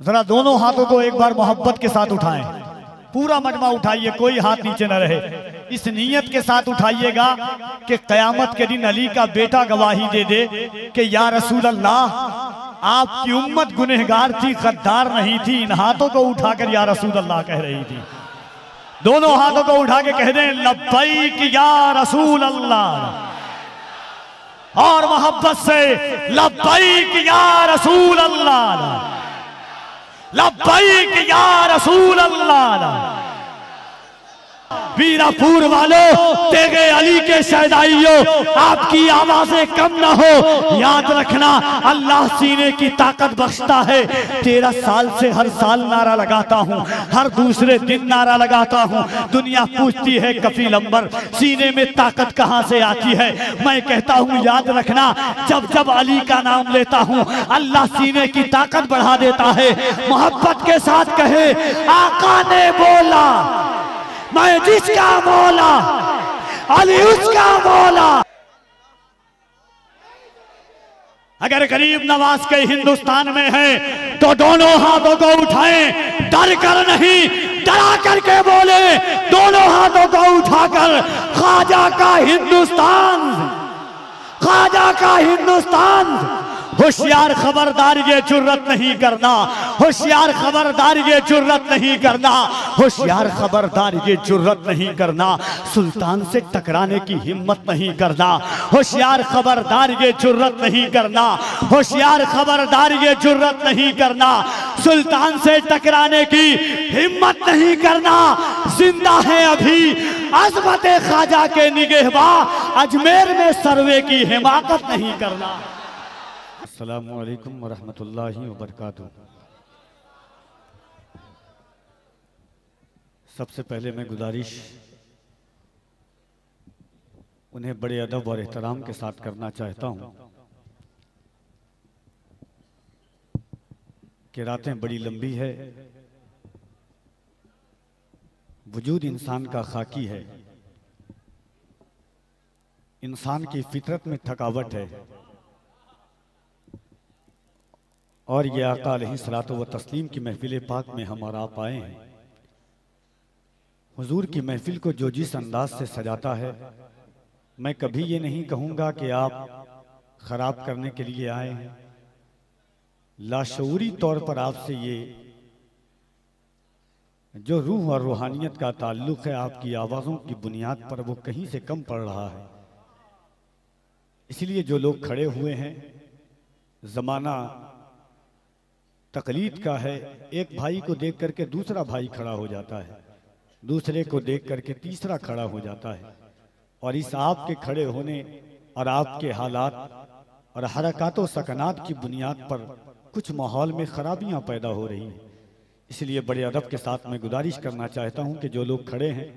जरा दोनों हाथों को एक बार मोहब्बत के साथ उठाएं, पूरा मजमा उठाइए, कोई हाथ नीचे न रहे। इस नीयत के साथ उठाइएगा कि कयामत के दिन अली का बेटा गवाही दे दे कि या रसूल अल्लाह, आपकी उम्मत गुनहगार थी, गद्दार नहीं थी। इन हाथों को उठाकर या रसूल अल्लाह कह रही थी। दोनों हाथों को उठा के कह दें लब्बैक या रसूल अल्लाह, और मोहब्बत से लब्बैक या रसूल अल्लाह, लब्बैक या रसूल अल्लाह। वीरापुर वालों, तेगे अली के शहदाइयों, आपकी आवाजें कम ना हो। याद रखना, अल्लाह सीने की ताकत बख्शता है। 13 साल से हर साल नारा लगाता हूँ, हर दूसरे दिन नारा लगाता हूँ। दुनिया पूछती है कफील अंबर, सीने में ताकत कहाँ से आती है? मैं कहता हूँ याद रखना, जब जब अली का नाम लेता हूँ अल्लाह सीने की ताकत बढ़ा देता है। मोहब्बत के साथ कहे, आका ने बोला मैं जिसका मौला, अली उसका मौला। अगर गरीब नवाज के हिंदुस्तान में है तो दोनों हाथों को उठाएं, डर कर नहीं, डरा करके बोले, दोनों हाथों को उठाकर ख्वाजा का हिंदुस्तान, ख्वाजा का हिंदुस्तान। होशियार खबरदार ये जुर्रत नहीं करना, होशियार खबरदार ये जुर्रत नहीं करना, होशियार खबरदार ये जुर्रत नहीं करना, सुल्तान से टकराने की हिम्मत नहीं करना। होशियार खबरदार ये जुर्रत नहीं करना, होशियार खबरदार ये जुर्रत नहीं करना, सुल्तान से टकराने की हिम्मत नहीं करना। जिंदा है अभी अज़मत ख्वाजा के निगहबां, अजमेर में सर्वे की हिमाकत नहीं करना। अस्सलामु अलैकुम वरहमतुल्लाहि वबरकातुहू। सबसे पहले मैं गुजारिश उन्हें बड़े अदब और एहतराम के साथ करना चाहता हूँ कि रातें बड़ी लंबी है, वजूद इंसान का खाकी है, इंसान की फितरत में थकावट है, और ये आका अलैहिस्सलातु व तस्लीम की महफिल पाक में हम और आप आए हैं। हुजूर की महफिल को जो जिस अंदाज से सजाता है, मैं कभी ये नहीं कहूँगा कि आप ख़राब करने के लिए आए हैं। लाशऊरी तौर पर आपसे ये जो रूह और रूहानियत का ताल्लुक़ है, आपकी आवाज़ों की बुनियाद पर वो कहीं से कम पड़ रहा है। इसलिए जो लोग खड़े हुए हैं, ज़माना तकलीद का है। एक भाई को देख करके दूसरा भाई खड़ा हो जाता है, दूसरे को देख करके तीसरा खड़ा हो जाता है, और इस आपके खड़े होने और आपके हालात और हरकत व सकनात की बुनियाद पर कुछ माहौल में खराबियां पैदा हो रही हैं। इसलिए बड़े अदब के साथ मैं गुजारिश करना चाहता हूं कि जो लोग खड़े हैं,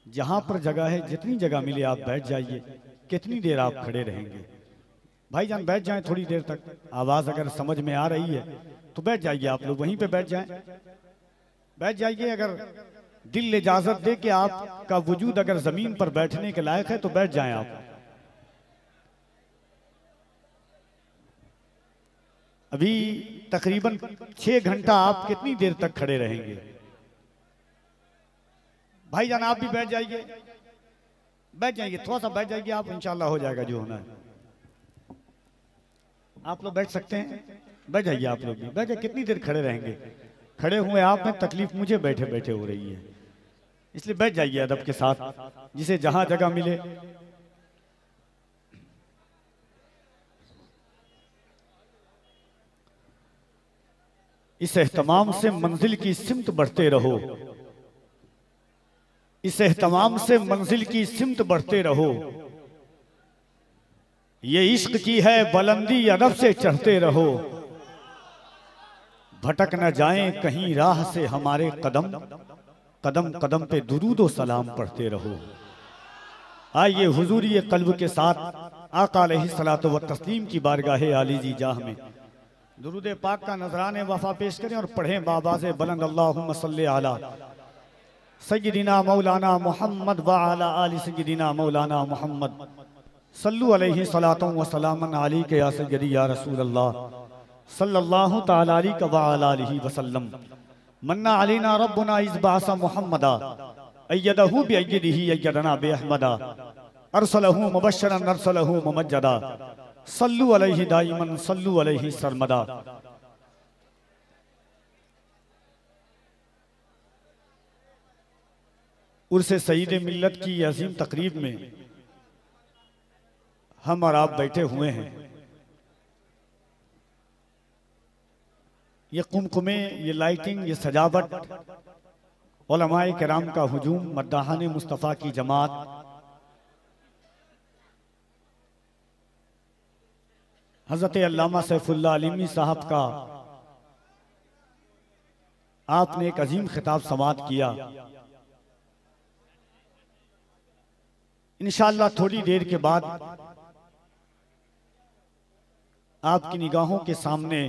जहां पर जगह है, जितनी जगह मिले आप बैठ जाइए। कितनी देर आप खड़े रहेंगे? भाईजान बैठ जाएं थोड़ी देर तक। आवाज़ अगर समझ में आ रही है तो बैठ जाइए, आप लोग वहीं पे बैठ जाएं, बैठ जाइए। अगर दिल इजाजत दे कि आपका वजूद अगर जमीन पर बैठने के लायक है तो बैठ जाएं आप। अभी तकरीबन 6 घंटा आप कितनी देर तक खड़े रहेंगे? भाईजान आप भी बैठ जाइए, बैठ जाइए, थोड़ा सा बैठ जाइए आप, इंशाल्लाह हो जाएगा जो होना है। आप लोग बैठ सकते हैं, बैठ जाइए आप लोग भी, बैठ जाइए। कितनी देर खड़े रहेंगे? खड़े हुए आप में तकलीफ मुझे बैठे बैठे हो रही है, इसलिए बैठ जाइए अदब के साथ, जिसे जहां जगह मिले। इस एहतमाम से मंजिल की सिमत बढ़ते रहो, इस एहतमाम से मंजिल की सिमत बढ़ते रहो। ये इश्क की है बुलंदी, अदब से चढ़ते रहो। भटक न जाएं कहीं राह से हमारे कदम, कदम कदम पे दुरूद व सलाम पढ़ते रहो। आइए हुजूरी कल्ब के साथ आका अलैहिस्सलातु व तस्लीम की बारगाह आली जी जाह में दुरूद पाक का नजराने वफा पेश करें और पढ़ें बाबाज़े बुलंद अल्लाहुम्मा सल्ली अला सय्यिदिना मौलाना मुहम्मद व अला आलि सय्यिदिना मौलाना मुहम्मद सल्लु अलैहि सलातु व सलामन अलैका या सय्यदी या रसूल अल्लाह सल्लल्लाहु तआला अलैहि वसल्लम। मन्ना अलीना रब्बुना इज़ बासा मुहम्मदा अय्यदहु बिअय्यदिही अय्यदना बिअहमदा अरसलहु मुबश्शिरन अरसलहु मुमज्जदा सल्लु अलैहि दाइमन सल्लु अलैहि सरमदा। उर्से सईद मिल्लत की अजीम तकरीब में हम और आप बैठे हुए हैं। ये कुमकुमे, ये लाइटिंग, ये सजावट, उलमाए किराम का हुजूम, मद्दाहान मुस्तफ़ा की जमात, हज़रत अल्लामा सैफुल्लाह अलीमी साहब का आपने एक अजीम खिताब समाअत किया। इंशाअल्लाह थोड़ी देर के बाद आपकी निगाहों के सामने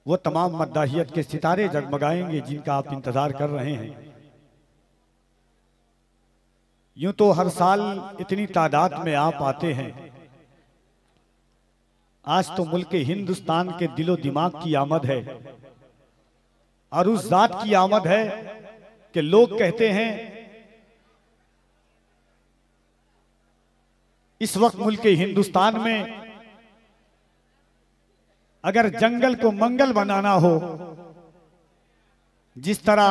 वो तमाम मद्दाहियत के सितारे जगमगाएंगे जिनका आप इंतजार कर रहे हैं। यूं तो हर साल इतनी तादाद में आप आते हैं, आज तो मुल्क हिंदुस्तान के दिलो दिमाग की आमद है और उस जात की आमद है कि लोग कहते हैं इस वक्त मुल्क हिंदुस्तान में अगर जंगल को मंगल बनाना हो, जिस तरह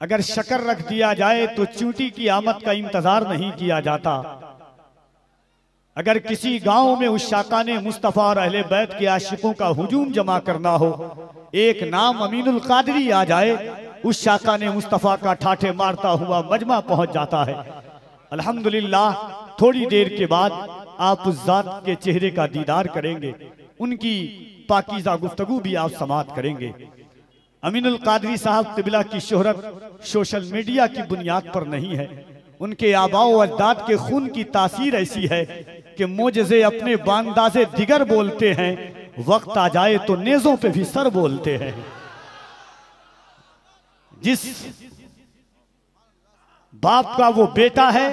अगर शक्कर रख दिया जाए तो चूंटी की आमद का इंतजार नहीं किया जाता, अगर किसी गांव में उस शाकाने मुस्तफ़ा और अहले बैत के आशिकों का हुजूम जमा करना हो, एक नाम अमीनुल कादरी आ जाए, उस शाकाने मुस्तफ़ा का ठाठे मारता हुआ मजमा पहुंच जाता है। अल्हम्दुलिल्लाह थोड़ी देर के बाद आप उस जात के चेहरे का दीदार करेंगे, उनकी पाकीज़ा गुफ्तगू भी आप समाअत करेंगे। अमीनुल कादरी साहब तिबला की शोहरत सोशल मीडिया की बुनियाद पर नहीं है, उनके आबाओ अजदाद के खून की तासीर ऐसी है कि मोजज़े अपने बांदाज़े दिगर बोलते हैं, वक्त आ जाए तो नेज़ों पे भी सर बोलते हैं। जिस बाप का वो बेटा है,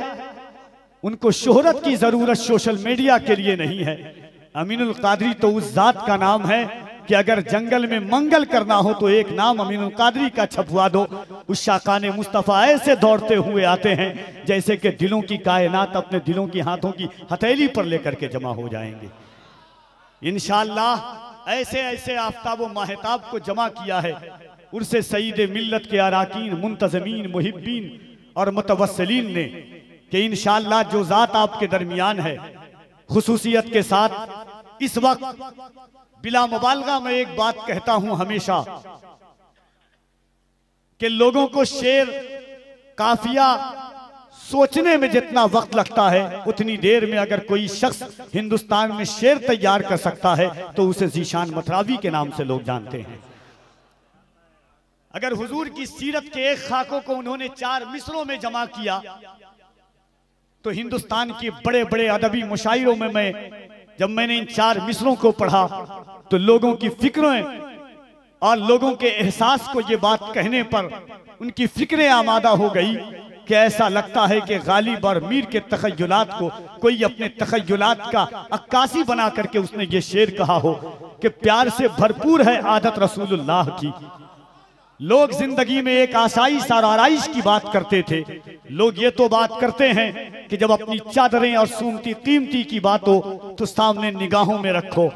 उनको शोहरत की जरूरत सोशल मीडिया के लिए नहीं है। अमीनुल कादरी तो उस जात का नाम है कि अगर जंगल में मंगल करना हो तो एक नाम अमीनुल कादरी का छपवा दो, उस शाकाने मुस्तफ़ा ऐसे दौड़ते हुए आते हैं जैसे कि दिलों की कायनात अपने दिलों की हाथों की हथेली पर लेकर के जमा हो जाएंगे। इंशाअल्लाह ऐसे ऐसे आफ्ताब व माहताब को जमा किया है उर्से सईद मिल्लत के अराकीन, मुंतज़मीन, मुहिब्बीन और मुतवस्सिलीन ने कि इंशाअल्लाह जो जात आपके दरमियान है, खुसूसियत के साथ इस वक्त बिला मुबालगा मैं एक बात कहता हूं हमेशा कि लोगों को शेर काफिया सोचने में जितना वक्त लगता है, उतनी देर में अगर कोई शख्स हिंदुस्तान में शेर तैयार कर सकता है तो उसे ज़ीशान मथरावी के नाम से लोग जानते हैं। अगर हुजूर की सीरत के एक खाकों को उन्होंने 4 मिसरों में जमा किया तो हिंदुस्तान के बड़े बड़े अदबी मुशायरों में जब मैंने इन 4 मिसरों को पढ़ा तो लोगों की फिक्रें और लोगों के एहसास को ये बात कहने पर उनकी फिक्रें आमादा हो गई कि ऐसा लगता है कि गालिब और मीर के तखय्युलात को कोई अपने तखय्युलात का अक्कासी बना करके उसने ये शेर कहा हो कि प्यार से भरपूर है आदत रसूलुल्लाह की। लोग जिंदगी में एक आसाइश और आराइश की बात करते थे, लोग ये तो बात करते हैं कि जब अपनी चादरें और सूमती कीमती की बात हो तो सामने निगाहों में रखो।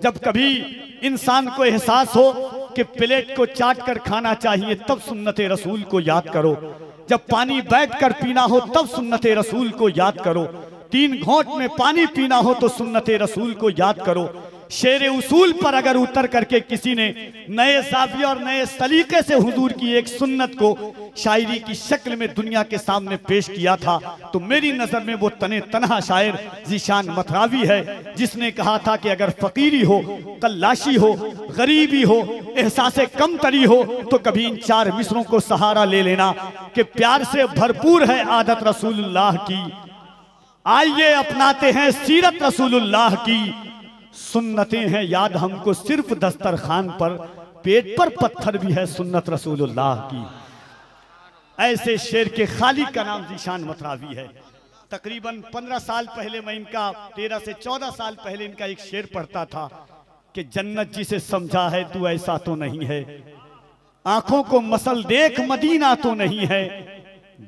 जब कभी इंसान को एहसास हो कि प्लेट को चाट कर खाना चाहिए तब सुन्नते रसूल को याद करो, जब पानी बैठकर पीना हो तब सुन्नते रसूल को याद करो, 3 घोंट में पानी पीना हो तो सुन्नते रसूल को याद करो। शेर उसूल पर अगर उतर करके किसी ने नए ज़ाविये और नए सलीके से हुजूर की एक सुन्नत को शायरी की शक्ल में दुनिया के सामने पेश किया था तो मेरी नज़र में वो तने तनहा शायर ज़ीशान मथरावी है, जिसने कहा था कि अगर फ़कीरी हो, कल्लाशी हो, गरीबी हो, एहसासे कमतरी हो तो कभी इन 4 मिसरों को सहारा ले लेना कि प्यार से भरपूर है आदत रसूलुल्लाह की, आइए अपनाते हैं सीरत रसूलुल्लाह की, सुन्नतें हैं याद हमको सिर्फ दस्तरखान पर, पेट पर पत्थर भी है सुन्नत रसूलुल्लाह की। ऐसे शेर के खालिक का नाम ज़ीशान मथरावी है। तकरीबन 15 साल पहले मैं इनका 13 से 14 साल पहले इनका एक शेर पढ़ता था कि जन्नत जिसे समझा है तू ऐसा तो नहीं है, आंखों को मसल देख मदीना तो नहीं है,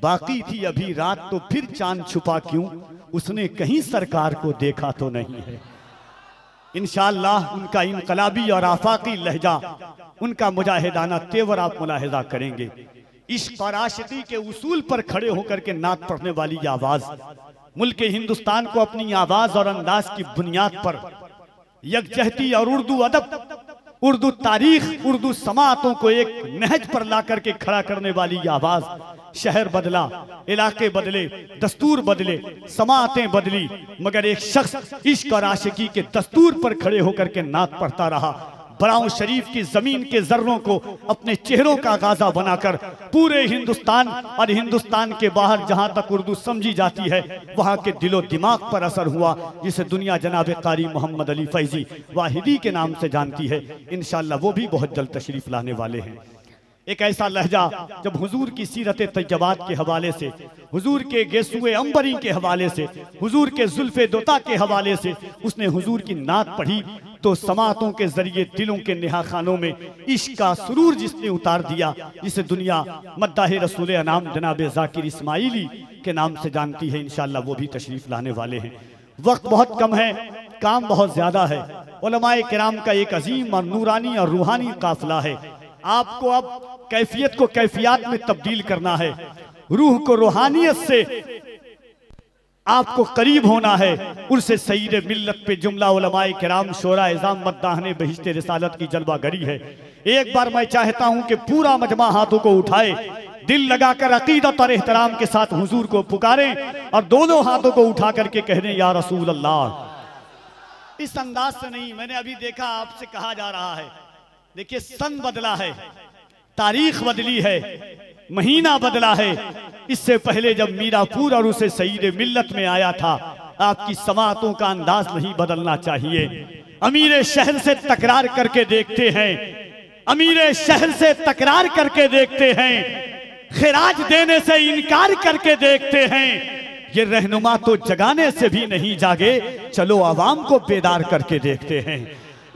बाकी थी अभी रात तो फिर चांद छुपा क्यों, उसने कहीं सरकार को देखा तो नहीं है। इंशाअल्लाह उनका इनकलाबी और आफाकी लहजा, उनका मुजाहिदाना तेवर आप मुलाहिजा करेंगे। इश्क और आशिकी के उसूल पर खड़े होकर के नात पढ़ने वाली आवाज मुल्क हिंदुस्तान को अपनी आवाज और अंदाज की बुनियाद पर यकजहती और उर्दू अदब, उर्दू तारीख, उर्दू समातों को एक नहज पर ला करके खड़ा करने वाली आवाज। शहर बदला, इलाके बदले, दस्तूर बदले, समातें बदली, मगर एक शख्स इश्क और आशिकी के दस्तूर पर खड़े होकर के नात पढ़ता रहा। बराऊं शरीफ की जमीन के जर्रों को अपने चेहरों का गाजा बनाकर पूरे हिंदुस्तान और हिंदुस्तान के बाहर जहां तक उर्दू समझी जाती है वहां के दिलो दिमाग पर असर हुआ, जिसे दुनिया जनाब कारी मोहम्मद अली फैजी वाहिदी के नाम से जानती है। इंशाअल्लाह वो भी बहुत जल्द तशरीफ लाने वाले हैं। एक ऐसा लहजा जब हुजूर की सीरत तैयबात के हवाले से, हुजूर के गेसुए अंबरी के हवाले से, हुजूर के जुल्फे दोता के हवाले से उसने हुजूर की नात पढ़ी तो समातों के जरिए दिलों के नेहा खानों में इश्क का सुरूर जिसने उतार दिया, जिसे दुनिया मद्दाह रसूल अनाम जनाब जाकिर इस्माइली के नाम से जानती है। इंशाअल्लाह वो भी तशरीफ लाने वाले हैं। वक्त बहुत कम है, काम बहुत ज्यादा है। उलमाए किराम का एक अजीम और नूरानी और रूहानी काफिला है। आपको अब कैफियत को कैफियत में तब्दील करना है, रूह को रूहानियत से आपको करीब होना है। उनसे सईद मिल्लत पे जुमला उलमाए किराम शोरा इज़ाम मद्दाहने बहिश्ते रिसालत की जलवा गरी है। एक बार मैं चाहता हूं कि पूरा मजमा हाथों को उठाए, दिल लगाकर अकीदत और एहतराम के साथ हुजूर को पुकारें और दोनों हाथों को उठा करके कह दें या रसूल अल्लाह। इस अंदाज से नहीं, मैंने अभी देखा आपसे कहा जा रहा है, देखिए सन बदला है, तारीख बदली है, महीना बदला है। इससे पहले जब मीरापुर और उसे सईद मिल्लत में आया था, आपकी समातों का अंदाज नहीं बदलना चाहिए। अमीर शहर से तकरार करके देखते हैं, अमीर शहर से तकरार करके देखते हैं, खिराज देने से इनकार करके देखते हैं। ये रहनुमा तो जगाने से भी नहीं जागे, चलो आवाम को बेदार करके देखते हैं।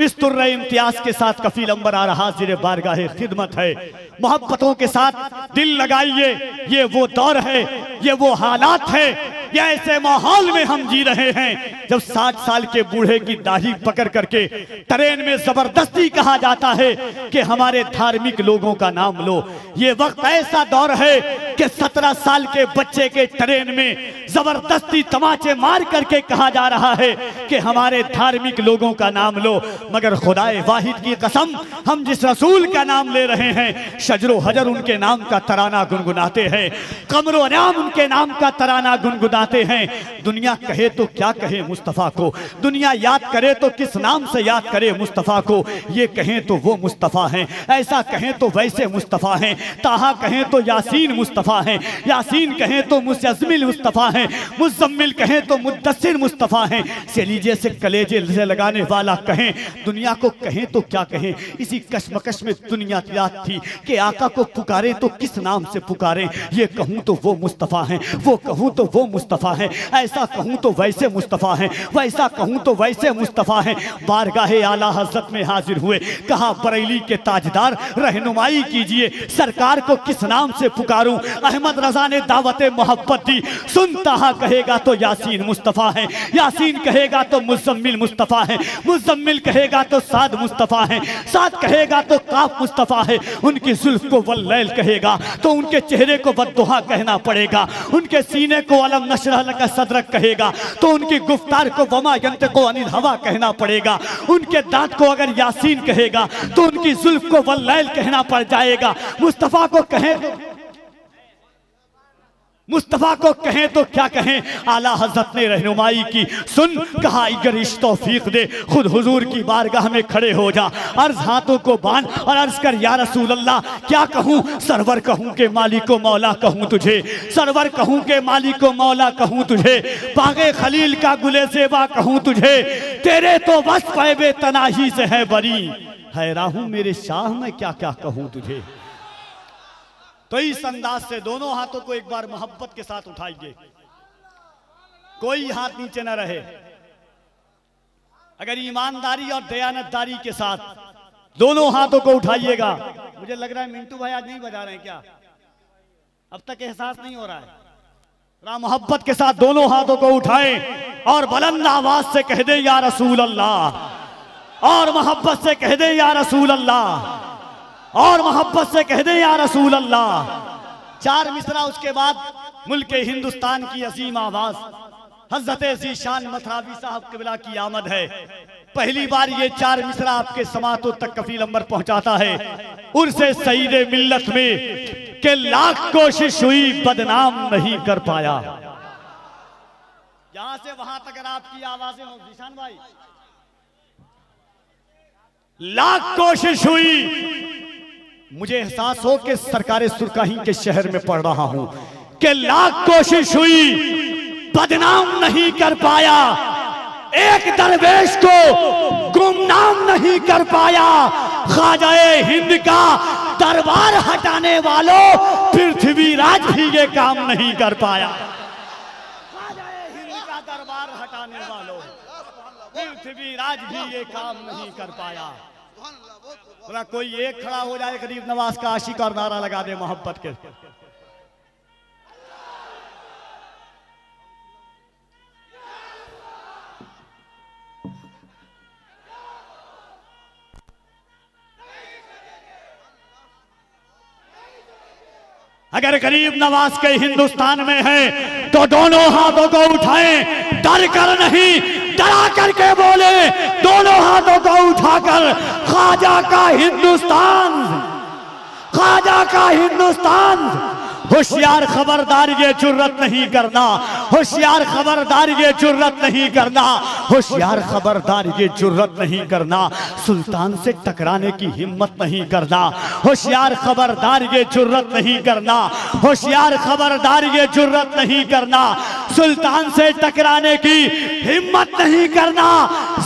इस तुर्रे इम्तियाज के साथ कफील अंबर आ रहा हाजिर बारगाहे खिदमत है। मोहब्बतों के साथ दिल लगाइए, ये वो दौर है, ये वो हालात है, ये ऐसे माहौल में हम जी रहे हैं जब 60 साल के बूढ़े की दाढ़ी पकड़ करके ट्रेन में जबरदस्ती कहा जाता है कि हमारे धार्मिक लोगों का नाम लो। ये वक्त ऐसा दौर है कि 17 साल के बच्चे के ट्रेन में जबरदस्ती तमाचे मार करके कहा जा रहा है कि हमारे धार्मिक लोगों का नाम लो। मगर खुदाए वाहिद की कसम, हम जिस रसूल का नाम ले रहे हैं, शजरो हजर उनके नाम का तराना गुनगुनाते हैं, कमरो नाम उनके नाम का तराना गुनगुनाते हैं। दुनिया कहे तो क्या कहे मुस्तफ़ा को, दुनिया याद करे तो किस नाम से याद करे मुस्तफ़ा को। ये कहें तो वो मुस्तफ़ा हैं, ऐसा कहें तो वैसे मुस्तफ़ा हैं, ताहा कहें तो यासीन मुस्तफ़ा हैं, यासीन कहें तो मुज़म्मिल मुस्तफ़ा हैं, मुज़म्मिल कहें तो मुद्दस्सिर मुस्तफ़ा हैं। से लीजिए से कलेजे से लगाने वाला कहें, दुनिया को कहें तो क्या कहें। इसी कश्मकश में दुनिया याद थी कि आका को पुकारे तो किस नाम से पुकारें। ये कहूँ तो वो मुस्तफ़ा हैं, वो कहूँ तो वो मुस्तफ़ा हैं, ऐसा कहूँ तो वैसे मुस्तफ़ा हैं, वैसा कहूँ तो वैसे मुस्तफ़ा हैं। बारगाहे आला हज़रत में हाजिर हुए, कहा बरेली के ताजदार रहनुमाई कीजिए, सरकार को किस नाम से पुकारूं। अहमद रजा ने दावत मोहब्बत दी, सुनता कहेगा तो यासीन मुस्तफ़ा है, यासीन कहेगा तो मुज़म्मिल मुस्तफ़ा है, मुज़म्मिल कहेगा तो साद मुस्तफ़ा है, साद कहेगा तो काफ मुस्तफ़ा है। उनकी जुल्फ को वल्लैल कहेगा तो उनके चेहरे को वद्दुहा कहना पड़ेगा, उनके सीने को अलम नशरह लका सदरक कहेगा तो उनकी गुफ्तार को वमा यंतिक़ु अनिल हवा कहना पड़ेगा। उनके दांत को अगर यासीन कहेगा तो उनकी जुल्फ को वल्लैल कहना पड़ जाएगा। मुस्तफ़ा को कहें, मुस्तफ़ा को कहें तो क्या कहें। आला हज़रत ने रहनुमाई की, सुन कहा अगर इश्क तौफीक दे खुद हुजूर की बारगाह में खड़े हो जा, अर्ज हाथों को बांध और अर्ज कर या रसूल अल्लाह क्या कहूँ। सरवर कहूँ के मालिक को मौला कहूँ तुझे, सरवर कहूँ के मालिक को मौला कहूँ तुझे, बागे खलील का गुले सेवा कहूँ तुझे, तेरे तो बस पैबे तनाही से है बरी, हैरान हूँ मेरे शाह मैं क्या क्या कहूँ तुझे। तो इस अंदाज से दोनों हाथों को एक बार मोहब्बत के साथ उठाइए। कोई हाथ नीचे न रहे। अगर ईमानदारी और दयानतदारी के साथ दोनों हाथों को उठाइएगा। मुझे लग रहा है मिंटू भाई आज नहीं बजा रहे हैं क्या? अब तक एहसास नहीं हो रहा है। राम मोहब्बत के साथ दोनों हाथों को उठाएं और बुलंद आवाज से कह दे या रसूल अल्लाह, और मोहब्बत से कह दे या रसूल अल्लाह, और मोहब्बत से कह दे या रसूल अल्लाह। 4 मिसरा उसके बाद मुल्क हिंदुस्तान की अजीम आवाज हजरत ज़ीशान मथरावी साहब क़िबला की आमद है। पहली बार ये 4 मिसरा आपके समातों तक कफील अंबर पहुंचाता है। उर्से सईदे मिल्लत में कि लाख कोशिश हुई बदनाम नहीं कर पाया। यहां से वहां तक अगर आपकी आवाजें हो ज़ीशान भाई, लाख कोशिश हुई, मुझे एहसास हो कि सरकारे सुरकाही के शहर में पढ़ रहा हूं कि लाख कोशिश हुई बदनाम नहीं कर पाया, एक दरवेश को गुमनाम नहीं कर पाया। ख्वाजाए हिंद का दरबार हटाने वालों पृथ्वीराज भी ये काम नहीं कर पाया। ख्वाजाए हिंद का दरबार हटाने वालों पृथ्वीराज भी ये काम नहीं कर पाया। बोला कोई एक खड़ा हो जाए गरीब नवाज का आशिक और नारा लगा दे मोहब्बत के। अगर गरीब नवाज के हिंदुस्तान में है तो दोनों हाथों को उठाएं, डर कर नहीं डरा करके बोले, दोनों हाथों को उठाकर ख्वाजा का हिंदुस्तान, ख्वाजा का हिंदुस्तान। होशियार खबरदार ये जुर्रत नहीं करना, होशियार खबरदार ये जुर्रत नहीं करना, होशियार खबरदार ये जुर्रत नहीं करना, सुल्तान से टकराने की हिम्मत नहीं करना, होशियार खबरदार ये जुर्रत नहीं करना, होशियार खबरदार ये जुर्रत नहीं करना, सुल्तान से टकराने की हिम्मत नहीं करना।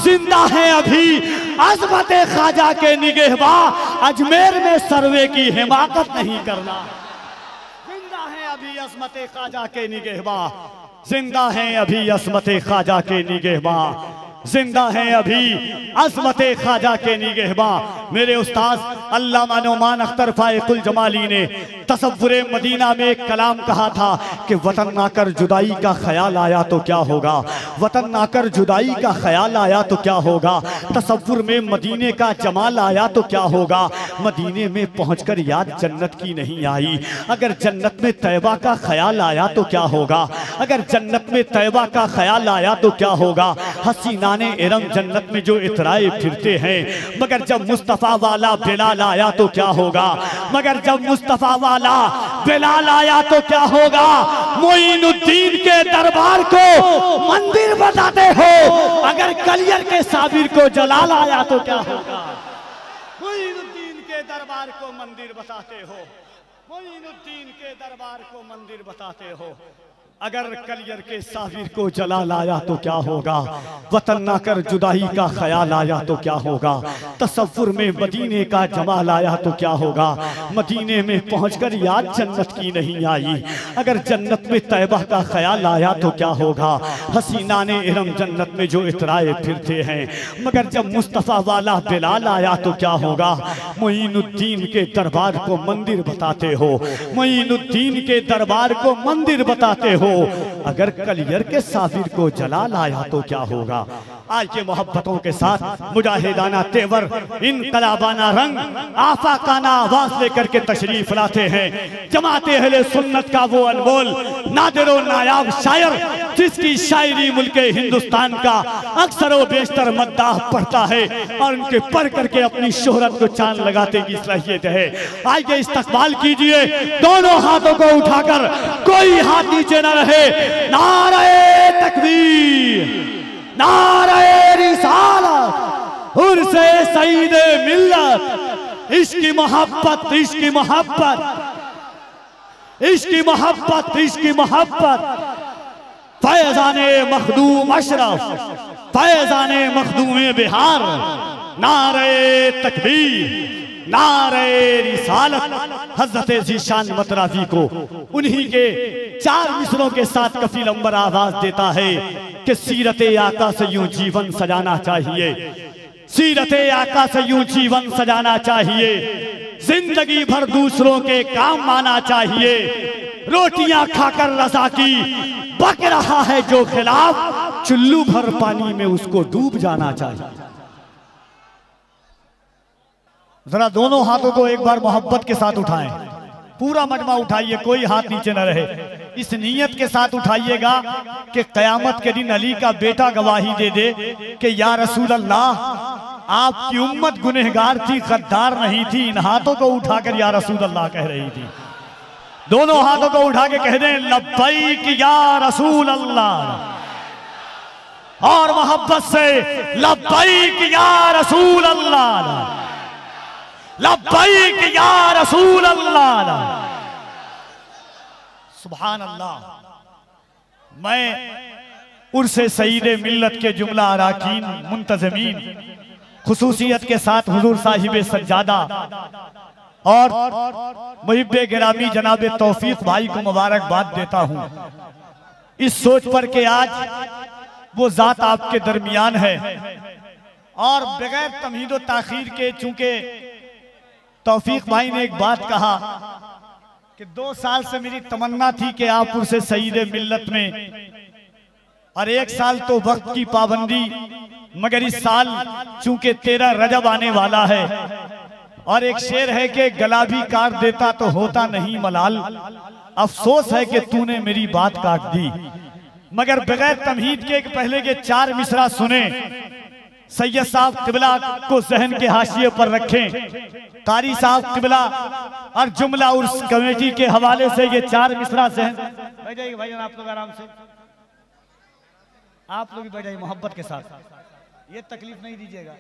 जिंदा है अभी अज़मत ख्वाजा के निगहबां, अजमेर में सर्वे की हिमाकत नहीं करना। अभी अज़मत ख्वाजा के निगहबां, जिंदा हैं अभी अज़मत ख्वाजा के निगहबां, जिंदा हैं अभी अज़मत ख्वाजा के निगहबां। मेरे उस्ताद अल्लामा नौमान अख्तर फाइकुल जमाली ने तसव्वुरे मदीना में एक कलाम कहा था कि वतन नाकर जुदाई का ख्याल आया तो क्या होगा, वतन नाकर जुदाई का ख्याल आया तो क्या होगा, तसव्वुर में मदीने का जमाल आया तो क्या होगा, मदीने में पहुंचकर याद जन्नत की नहीं आई। अगर जन्नत में तैयबा का ख्याल आया तो क्या होगा, अगर जन्नत में तैयबा का ख्याल आया तो क्या होगा। हसीनाने इरम जन्नत में जो इतराए फिरते हैं, मगर जब मुस्तफ़ा वाला बिलाल आया तो क्या होगा, मगर जब मुस्तफ़ा वाला बिलाल आया तो क्या होगा। मोइनुद्दीन के दरबार को मंदिर बताते हो, अगर कलियर के साबिर को जलाल आया तो क्या होगा। मोइनुद्दीन के दरबार को मंदिर बताते हो, मोइनुद्दीन के दरबार को मंदिर बताते हो, अगर कलियर के साबिर को जलाल आया तो क्या होगा। वतन ना कर जुदाई का ख्याल आया तो क्या होगा, तसव्वुर में मदीने का जमाल आया तो क्या होगा, मदीने में पहुंचकर याद जन्नत की नहीं आई। अगर जन्नत में तैयबा का ख्याल आया तो क्या होगा। हसीनाने इरम जन्नत में जो इतराए फिरते हैं, मगर जब मुस्तफ़ा वाला बिलाल आया तो क्या होगा। मोइनुद्दीन के दरबार को मंदिर बताते हो, मोइनुद्दीन के दरबार को मंदिर बताते हो, अगर कलियर के साबिर को जलाल आया तो क्या होगा। आज के मोहब्बतों के साथ मुजाहिदाना तेवर, इनकलाबाना रंग, आफाकाना आवाज लेकर के तशरीफ लाते हैं जमाते अहले सुन्नत का वो अनमोल नादिरो नायाब शायर, जिसकी शायरी मुल्क हिंदुस्तान का अक्सर व बेशतर मद्दाह पढ़ता है और उनके पढ़ करके अपनी शोहरत को चांद लगाते की सलाहियत है। आइए इस्तकबाल कीजिए दोनों हाथों को उठाकर, कोई हाथ नीचे न रहे। नारे तकबीर, नारे रिसालत, उर्से सईदे मिल्लत, इश्की मोहब्बत, इश्की मोहब्बत, इश्की मोहब्बत, इश्की मोहब्बत, फैजाने मखदूम अशरफ, फैजाने मखदूम बिहार। नारे तकबीर, नारे रिसालत, हजरत ज़ीशान मतराफी को उन्हीं के 4 मिसरों के साथ कफील अंबर आवाज देता है कि सीरत आका से यूं जीवन सजाना चाहिए, सीरत आका से यूं जीवन सजाना चाहिए, जिंदगी भर दूसरों के काम आना चाहिए, रोटियां खाकर रजा की बक रहा है जो खिलाफ, चुल्लू भर पानी में उसको डूब जाना चाहिए। जरा दोनों हाथों को एक बार मोहब्बत के साथ उठाएं, पूरा मजमा उठाइए, कोई हाथ नीचे न रहे। इस नीयत के साथ उठाइएगा कि कयामत के दिन अली का बेटा गवाही दे दे कि या रसूल अल्लाह, आपकी उम्मत गुनहगार थी, गद्दार नहीं थी। इन हाथों को उठाकर या रसूल अल्लाह कह रही थी। दोनों हाथों को उठा के कह दें लब्बैक या रसूल अल्लाह, और मोहब्बत से लब्बैक या रसूल अल्लाह, लब्बैक या रसूल अल्लाह। सुभान अल्लाह। मैं उर्से सईदे मिल्लत के जुमला अराकीन मुंतज़मीन खुसूसियत के साथ हुजूर साहिब सज्जादा और मुहिब्बे गिरामी जनाबे तौफीक भाई को मुबारकबाद देता हूं इस सोच पर कि आज वो जात आपके दरमियान है, और बगैर तमहीद व ताखीर के, चूंकि तौफीक भाई ने एक बात कहा कि 2 साल से मेरी तमन्ना थी कि आप उनसे सईदे मिल्लत में, और 1 साल तो वक्त की पाबंदी, मगर इस साल चूंकि 13 रजब आने वाला है, और एक शेर है कि गला भी काट देता तो होता नहीं मलाल, अफसोस है कि तूने मेरी बात काट दी। मगर बगैर तमहीद के पहले के 4 मिसरा सुने, सैयद साहब किबला को जहन के हाशिए पर रखें, कारी साहब किबला और जुमला उर्स कमेटी के हवाले से ये 4 मिसरा जहन। बैठ जाइए भाईजान, आप लोग आराम से, आप लोग भी बैठ जाइए मोहब्बत के साथ, ये तकलीफ नहीं दीजिएगा।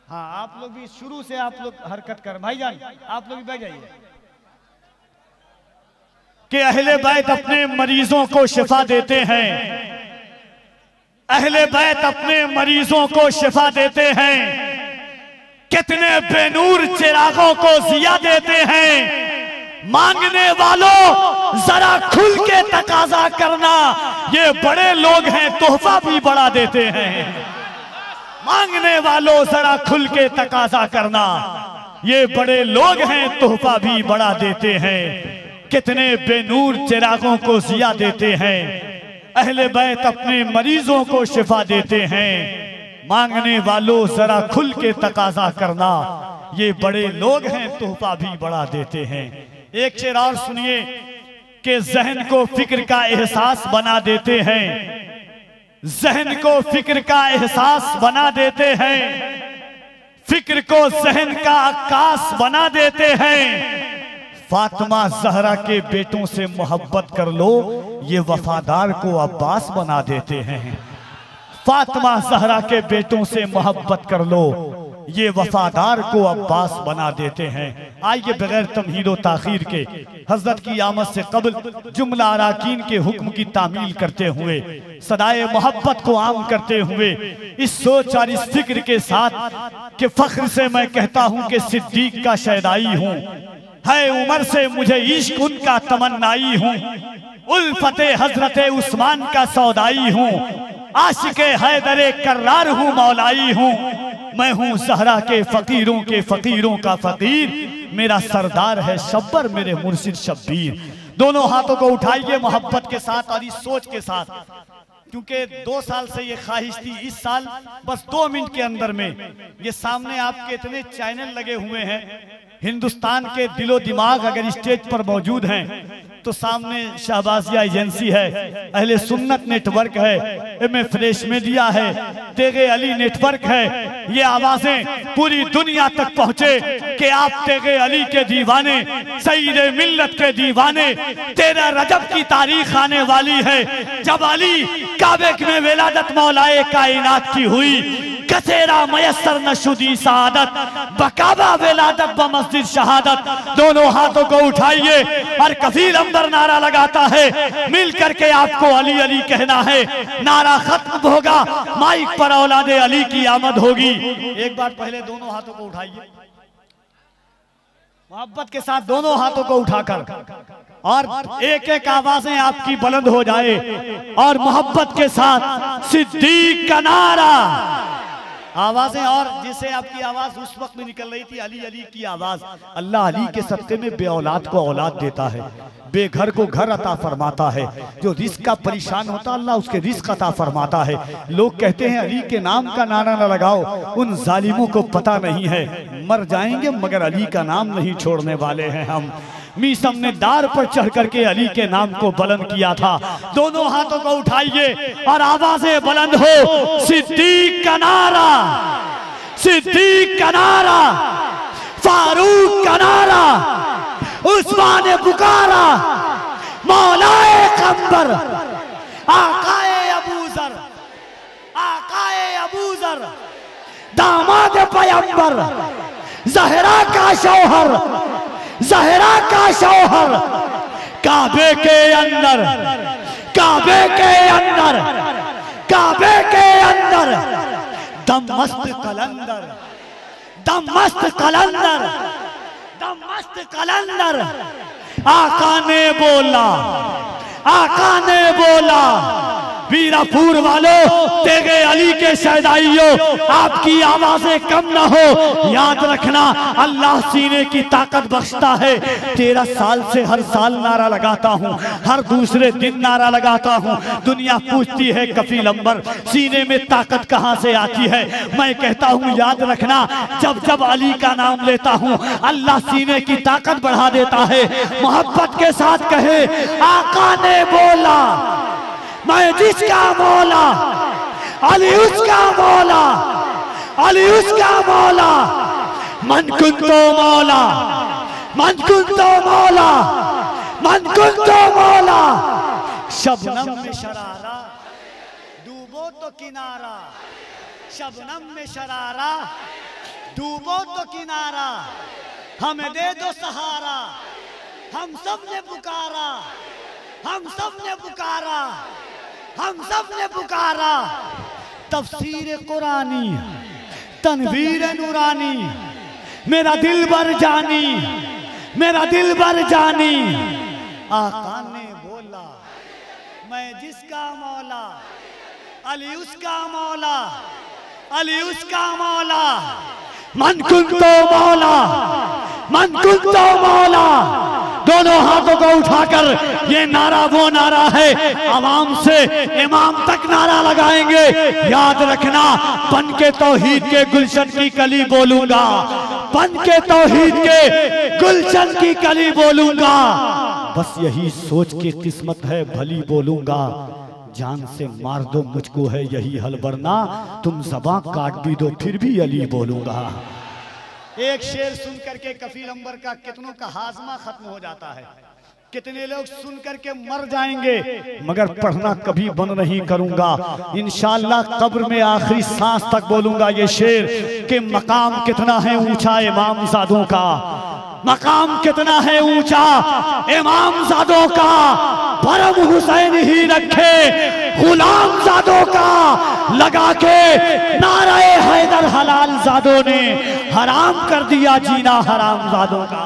हाँ, आप लोग भी शुरू से आप लोग हरकत कर, भाईजान आप लोग भी बैठ जाइए। कि अहले बैत अपने मरीजों को शिफा देते हैं, अहले बैत अपने मरीजों को शिफा देते हैं, कितने बेनूर चिरागों को जिया देते हैं। मांगने वालों जरा खुल के तकाजा करना, ये बड़े लोग हैं तोहफा भी बड़ा देते हैं। मांगने वालों जरा खुल के तकाजा करना, ये बड़े लोग हैं तोहफा भी बड़ा देते हैं। कितने बेनूर चिरागों को जिया देते हैं, अहले बैत अपने मरीजों को शिफा देते हैं। मांगने वालों जरा खुल के तकाजा करना, ये बड़े लोग हैं तोहफा भी बड़ा देते हैं। एक शेर और सुनिए कि जहन को फिक्र का एहसास बना देते हैं, जहन को फिक्र का एहसास बना देते हैं, फिक्र को जहन का आकाश बना देते हैं। फातिमा जहरा के बेटों से मोहब्बत कर लो, ये वफादार को अब्बास बना देते हैं। फातिमा जहरा के बेटों से मोहब्बत कर लो, ये वफादार को अब्बास बना देते हैं। आइए बगैर तमहीद व ताखीर के हजरत की आमद से कबल जुमला अराकीन के हुक्म की तामील करते हुए, सदाए मोहब्बत को आम करते हुए, इस सोच और इस फिक्र के साथ कि फख्र से मैं कहता हूँ कि सिद्दीक का शहदाई हूँ, है उमर से मुझे इश्क उनका तमन्नाई हूँ, उल्फते हजरते उस्मान का सौदाई हूँ, आशिके हैदरे कर्रार हूँ, मौलाई हूँ। मैं हूँ सहरा के फकीरों का फकीर, मेरा सरदार है शब्बर मेरे मुर्शिद शब्बीर। दोनों हाथों को उठाइए मोहब्बत के साथ और इस सोच के साथ, क्योंकि 2 साल से ये ख्वाहिश थी। इस साल बस 2 मिनट के अंदर में, ये सामने आपके इतने चैनल लगे हुए हैं, हिंदुस्तान के दिलो दिमाग अगर स्टेज पर मौजूद हैं तो सामने शहबाजिया एजेंसी है, अहले सुन्नत नेटवर्क है, एम फ्रेश मीडिया है, तेगे अली नेटवर्क है। ये आवाजें पूरी दुनिया तक पहुंचे कि आप तेगे अली के दीवाने, सईदे मिल्लत के दीवाने। 13 रजब की तारीख आने वाली है जब अली काबे में विलादत मौलाए कायनात की हुई। कसेरा मयसर नशुदी सआदत, बकाबा विलादत व मस्जिद शहादत। दोनों हाथों को उठाइए और कफील अंबर नारा लगाता है, मिल करके आपको अली अली कहना है। नारा खत्म होगा, माइक पर औलादे अली की आमद होगी। एक बार पहले दोनों हाथों को उठाइए, मोहब्बत के साथ दोनों हाथों को उठाकर और एक एक आवाजें आपकी बुलंद हो जाए और मोहब्बत के साथ सिद्दीक का नारा आवाजें। और जिसे आपकी आवाज उस वक्त में निकल रही थी अली अली की आवाज, अल्लाह अली के सदके में बे औलाद को औलाद देता है, बेघर को घर अता फरमाता है, जो रिस्क का परेशान होता अल्लाह उसके रिस्क अता फरमाता है। लोग कहते हैं अली के नाम का नारा न लगाओ, उन जालिमों को पता नहीं है मर जाएंगे मगर अली का नाम नहीं छोड़ने वाले हैं हम। मीसम ने दार पर चढ़ करके अली के नाम को बुलंद किया था। दोनों हाथों को उठाइए और आवाजें बुलंद हो, सिद्दीक का नारा, सिद्दीक का नारा, फारूक का नारा, उस्मान ने पुकारा, मौलाए कम्बर, आकाए अबूजर, आकाए अबूजर, दामाद पैगंबर, ज़हरा का शौहर, ज़हरा का शौहर, काबे के अंदर, काबे के अंदर, काबे के अंदर, दम मस्त कलंदर, दम मस्त कलंदर, दम मस्त कलंदर। आका ने बोला, आका ने बोला, वीरापुर वालों, तेगे अली के शहदाइयों, आपकी आवाजें कम ना हो। याद रखना अल्लाह सीने की ताकत बख्शता है। 13 साल से हर साल नारा लगाता हूँ, हर दूसरे दिन नारा लगाता हूँ। दुनिया पूछती है कफील अंबर सीने में ताकत कहाँ से आती है। मैं कहता हूँ याद रखना, जब जब अली का नाम लेता हूँ अल्लाह सीने की ताकत बढ़ा देता है। मोहब्बत के साथ कहे, आका ने बोला, मैं जिसका मौला, अली उसका मौला, अली उसका मौला, मन कुन तो मौला, मन कुन तो मौला, मन कुन तो मौला। शबनम में शरारा, डूबो तो किनारा, शबनम में शरारा, डूबो तो किनारा, हमें दे दो सहारा, हम सब ने पुकारा, हम सब ने पुकारा, हम सब ने पुकारा। तफसीर कुरानी, तनवीर नूरानी, मेरा दिल भर जानी, मेरा दिल भर जानी। आका ने बोला, मैं जिसका मौला, अली उसका मौला, अली उसका मौला, मन कुन तो मौला, मन कुन तो मौला। दोनों हाथों को उठाकर ये नारा वो नारा है, आवाम से इमाम तक नारा लगाएंगे। याद रखना, बन के तौहीद के गुलशन की कली बोलूंगा, बन के तौहीद के गुलशन की कली बोलूंगा। बस यही सोच के किस्मत है भली बोलूंगा, जान से मार दो मुझको है यही हल, वरना तुम ज़बां काट भी दो फिर भी अली बोलूंगा। एक शेर सुन करके कफील अंबर का कितनों का हाजमा खत्म हो जाता है, कितने लोग सुन करके मर जाएंगे, मगर पढ़ना कभी बंद नहीं करूंगा। इंशाअल्लाह कब्र में आखिरी सांस तक बोलूंगा ये शेर कि मकाम कितना है ऊंचा इमाम ज़ादों का, मकाम कितना है ऊंचा इमाम ज़ादों का। भरम हुसैन ही रखे गुलाम ज़ादों का, लगा के नाराए हैदर हलाल ज़ादों ने हराम कर दिया जीना हराम ज़ादों का।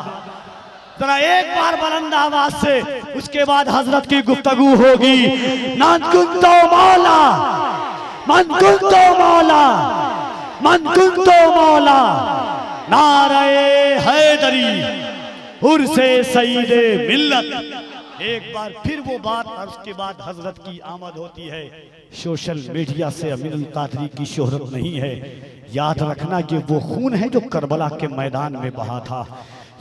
जरा एक बार बुलंद आवाज से, उसके बाद हजरत की गुफ्तगू होगी। मन कुन तो मौला, मन कुन तो मौला, मन कुन तो मौला, नारे हैदरी उर्से सईदे मिल्लत। एक बार फिर वो बात, और उसके बाद हजरत की आमद होती है। सोशल मीडिया से अमीनुल कादरी की शोहरत नहीं है। याद रखना, ये वो खून है जो करबला के मैदान में बहा था,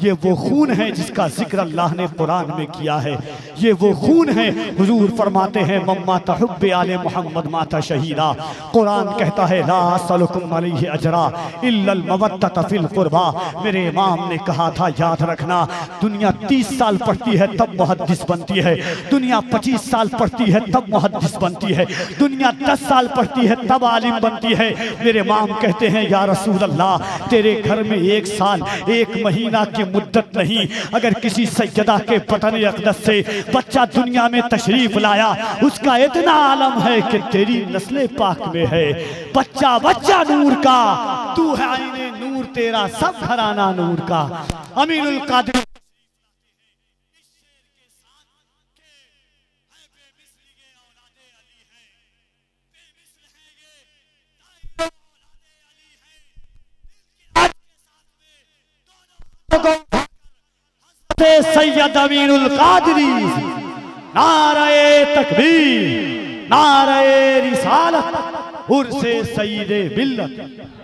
ये वो खून है जिसका जिक्र अल्लाह ने कुरान में किया है, ये वो खून है। हुजूर फरमाते हैं मम्मा तहुब्बे आले मोहम्मद माता शहीदा। कुरान कहता है ला असलुकुम अलैहि अजरा इल्लल मवद्दत फिल कुर्बा। मेरे इमाम ने कहा था, याद रखना, दुनिया 30 साल पढ़ती है तब मुहद्दिस बनती है, दुनिया 25 साल पढ़ती है तब मुहद्दिस बनती है, दुनिया 10 साल पढ़ती है तब आलिम बनती है। मेरे इमाम कहते हैं या रसूल अल्लाह, तेरे घर में 1 साल 1 महीना की मुद्दत नहीं, अगर किसी सैयदा के बतन अक़दस से बच्चा दुनिया में तशरीफ लाया, उसका इतना आलम है कि तेरी नस्ले पाक में है। बच्चा बच्चा नूर का, तू है आईने नूर तेरा सब घराना नूर का। अमीनुल कादिर सैयद अमीनुल कादरी, नारे तकबीर, नारे रिसालत, उर्से सईदे मिल्लत।